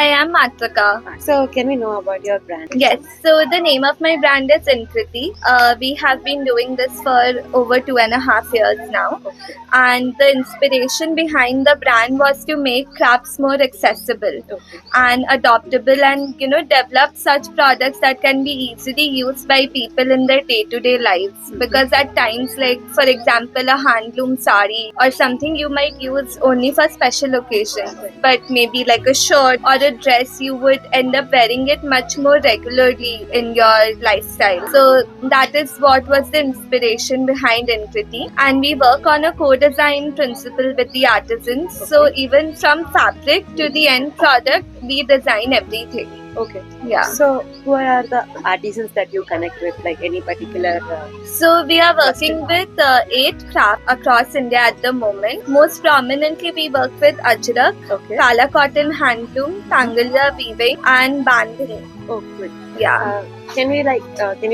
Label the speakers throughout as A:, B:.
A: I am Matrika.
B: So, can we know about your brand?
A: Yes, so the name of my brand is Inkriti. We have been doing this for over 2.5 years now.
B: Okay.
A: And the inspiration behind the brand was to make crafts more accessible
B: Okay.
A: and adoptable and, develop such products that can be easily used by people in their day-to-day lives. Because at times, like, for example, a handloom sari or something you might use only for special occasions, but maybe like a shirt or a dress, you would end up wearing it much more regularly in your lifestyle. So that is what was the inspiration behind Inkriti. And we work on a co-design principle with the artisans. So even from fabric to the end product, we design everything.
B: Okay.
A: Yeah.
B: So, who are the artisans that you connect with? Like any particular?
A: So we are working with 8 crafts across India at the moment. Most prominently, we work with Ajrak,
B: Okay.
A: Kala Cotton Handloom, Tangalya Weaving, and Bandhani.
B: Oh, good.
A: Yeah.
B: Can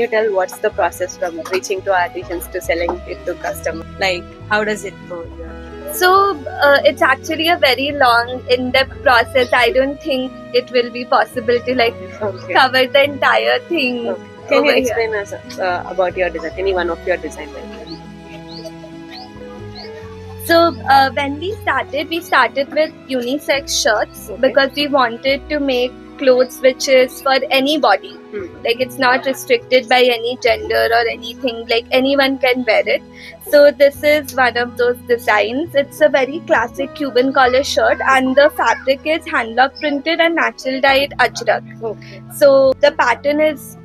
B: you tell what's the process from reaching to artisans to selling it to customers? Like, how does it go? Yeah.
A: So it's actually a very long, in-depth process. I don't think it will be possible to
B: Okay.
A: cover the entire thing.
B: Okay. Can you
A: over here.
B: explain us about your design? Any one of your design?
A: So when we started with unisex shirts
B: Okay.
A: because we wanted to make clothes which is for anybody. Like it's not restricted by any gender or anything. Like anyone can wear it. So this is one of those designs. It's a very classic Cuban collar shirt, and the fabric is hand block printed and natural dyed ajrak.
B: Okay.
A: So the pattern is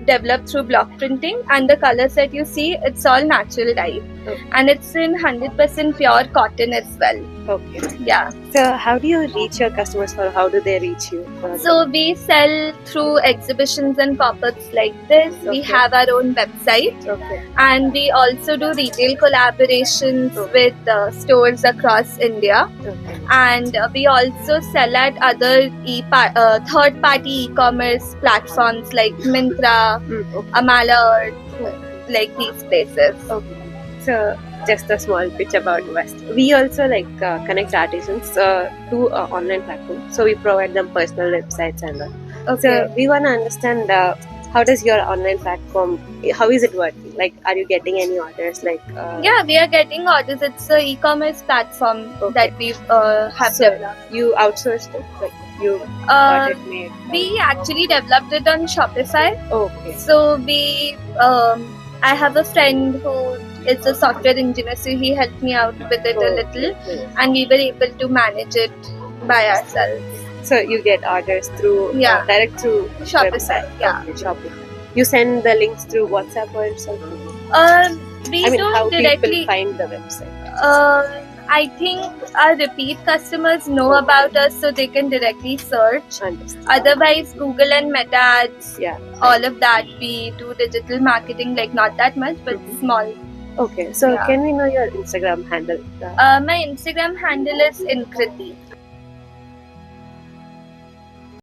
A: developed through block printing, and the colors that you see, it's all natural dye.
B: Okay.
A: And it's in 100% pure cotton as well.
B: Okay.
A: Yeah.
B: So, how do you reach your customers, or how do they reach you?
A: So we sell through exhibitions and pop-ups like this. We
B: Okay.
A: have our own website,
B: Okay.
A: and we also do retail collaborations with stores across India.
B: Okay.
A: And we also sell at other third-party e-commerce platforms like Myntra,
B: Okay.
A: Amala, like these places.
B: Okay. So, just a small pitch about West. We also connect artisans to online platforms. So we provide them personal websites and all.
A: Okay.
B: So we want to understand how does your online platform? How is it working? Like, are you getting any orders?
A: Yeah, we are getting orders. It's an e-commerce platform that we have
B: So
A: developed.
B: you outsourced it, like you got
A: Uh,
B: it made.
A: we actually developed it on Shopify.
B: Okay.
A: So I have a friend who is a software engineer, so he helped me out with it a little,
B: Okay.
A: and we were able to manage it by ourselves.
B: So you get orders through direct through
A: Shopify,
B: website.
A: yeah.
B: Okay, Shopify. You send the links through WhatsApp or something.
A: We
B: I mean,
A: don't
B: how
A: directly.
B: people find the website?
A: I think our repeat customers know about us, so they can directly search.
B: Understand.
A: Otherwise, Google and Meta ads,
B: Yeah.
A: all of that, we do digital marketing, like not that much, but small.
B: Okay. So
A: Yeah.
B: can we know your Instagram handle?
A: My Instagram handle is Inkriti.